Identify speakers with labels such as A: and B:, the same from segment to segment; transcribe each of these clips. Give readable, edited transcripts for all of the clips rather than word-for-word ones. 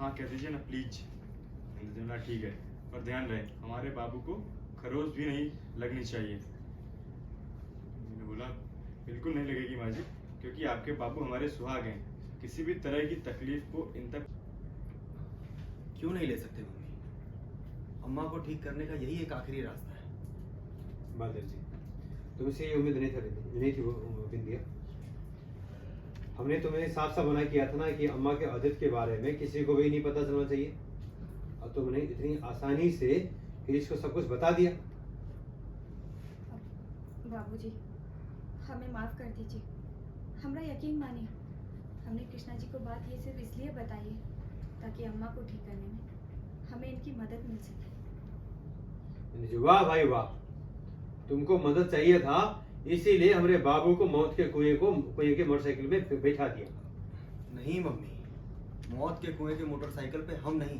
A: हाँ कह दीजिए ना प्लीज। ना ठीक है, पर ध्यान रहे हमारे बाबू को खरोच भी नहीं लगनी चाहिए। मैंने बोला बिल्कुल नहीं लगेगी माँ जी, क्योंकि आपके बाबू हमारे सुहाग हैं। किसी भी तरह की तकलीफ को इन तक
B: क्यों नहीं ले सकते मम्मी? अम्मा को ठीक करने का यही एक आखिरी रास्ता है।
C: बादल जी, तुमसे ये उम्मीद नहीं थी वो बिंदिया। हमने तुम्हें साफ साफ मना किया था ना कि अम्मा के अदद के बारे में किसी को भी नहीं पता चलना चाहिए, और तुमने इतनी आसानी से क्रिश को सब कुछ बता दिया।
D: बाबूजी, हमें माफ कर दीजिए। हमरा यकीन मानिए, हमने कृष्णा जी को बात ये सिर्फ इसलिए बताई है ताकि अम्मा को ठीक करने में हमें इनकी मदद मिल सके।
C: वाह भाई वाह, तुमको मदद चाहिए था, इसीलिए हमारे बाबू को मौत के कुएं के मोटरसाइकिल में बैठा दिया।
B: नहीं मम्मी, मौत के कुएं के मोटरसाइकिल पे हम नहीं,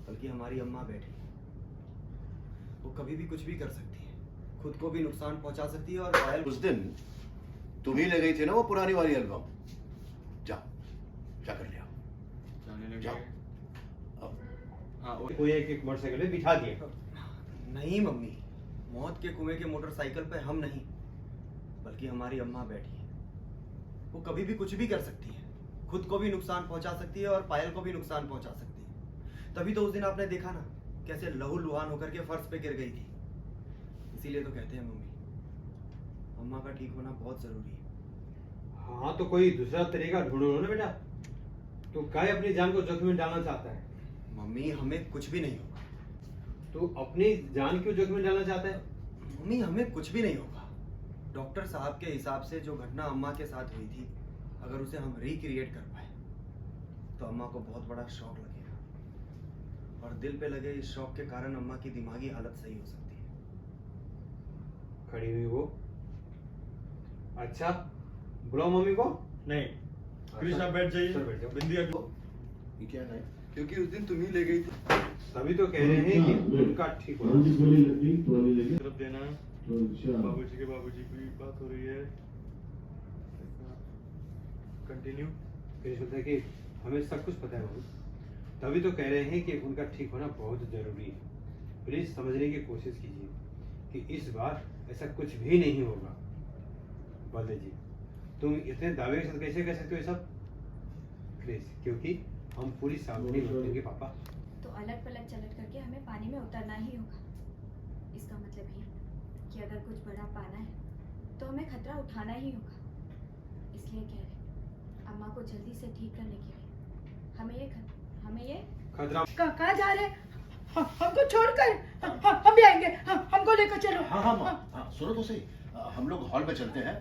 B: बल्कि हमारी अम्मा बैठी है। वो कभी भी कुछ भी कर सकती है, खुद को भी नुकसान पहुंचा सकती है और पायल।
E: उस दिन तुम ही ले गई थी ना वो पुरानी वाली एल्बम। जा जा कर लिया।
A: जाने लगे।
E: जाओ।
A: हाँ
C: कुएं के मोटरसाइकिल में बिठा दिया।
B: नहीं मम्मी, मौत के कुएं के मोटरसाइकिल पे हम नहीं, बल्कि हमारी अम्मा बैठी है। वो कभी भी कुछ भी कर सकती है, खुद को भी नुकसान पहुंचा सकती है और पायल को भी नुकसान पहुंचा सकती है। तभी तो उस दिन आपने देखा ना कैसे लहू लुहान होकर के फर्श पे गिर गई थी। इसीलिए तो कहते हैं मम्मी, अम्मा का ठीक होना बहुत जरूरी है।
C: हाँ तो कोई दूसरा तरीका ढूंढो ना बेटा। तो काय अपनी जान को जोखिम में डालना चाहता है?
B: मम्मी, हमें कुछ भी नहीं होगा।
C: तो अपनी जान क्यों जोखिम में डालना चाहता है?
B: मम्मी, हमें कुछ भी नहीं होगा। डॉक्टर साहब के हिसाब से जो घटना अम्मा के साथ हुई थी, अगर उसे हम रिक्रिएट कर पाए तो अम्मा को बहुत बड़ा शॉक लगेगा, और दिल पे लगे इस शॉक के कारण अम्मा की दिमागी हालत सही हो सकती है।
C: खड़ी हुई वो। अच्छा, बुलाओ मम्मी को।
A: नहीं, कृष्ण आप बैठ जाइए।
C: सर बैठ जाओ।
A: बिंदिया को
E: ये क्या है? क्योंकि उस दिन तुम ही ले गई थी।
C: तभी तो कह रहे हैं कि उनका ठीक होना।
A: तरफ देना। बाबूजी की बात हो रही है। कंटिन्यू।
C: फिर सोचा कि हमें सब कुछ पता है मम्मी, तभी तो कह रहे हैं कि उनका ठीक होना बहुत जरूरी है। प्लीज समझने की कोशिश कीजिए कि इस बार ऐसा कुछ भी नहीं होगा। बल्ले जी, तुम इतने दावे के साथ कैसे कह सकते हो ये सब? प्लीज, क्योंकि हम पूरी सावधानी बरतेंगे पापा।
D: तो अलट पलट चलट करके हमें पानी में उतरना ही होगा। इसका मतलब ये कि अगर कुछ बड़ा पाना है तो हमें खतरा उठाना ही होगा। इसलिए कह रहे अम्मा को जल्दी से ठीक करने के लिए हमें ये
C: खतरा
F: कहाँ जा रहे? हमको छोड़कर हम भी आएंगे। हमको लेकर चलो।
E: हाँ हाँ माँ, हाँ, सुनो तो सही। हम लोग हॉल में चलते हैं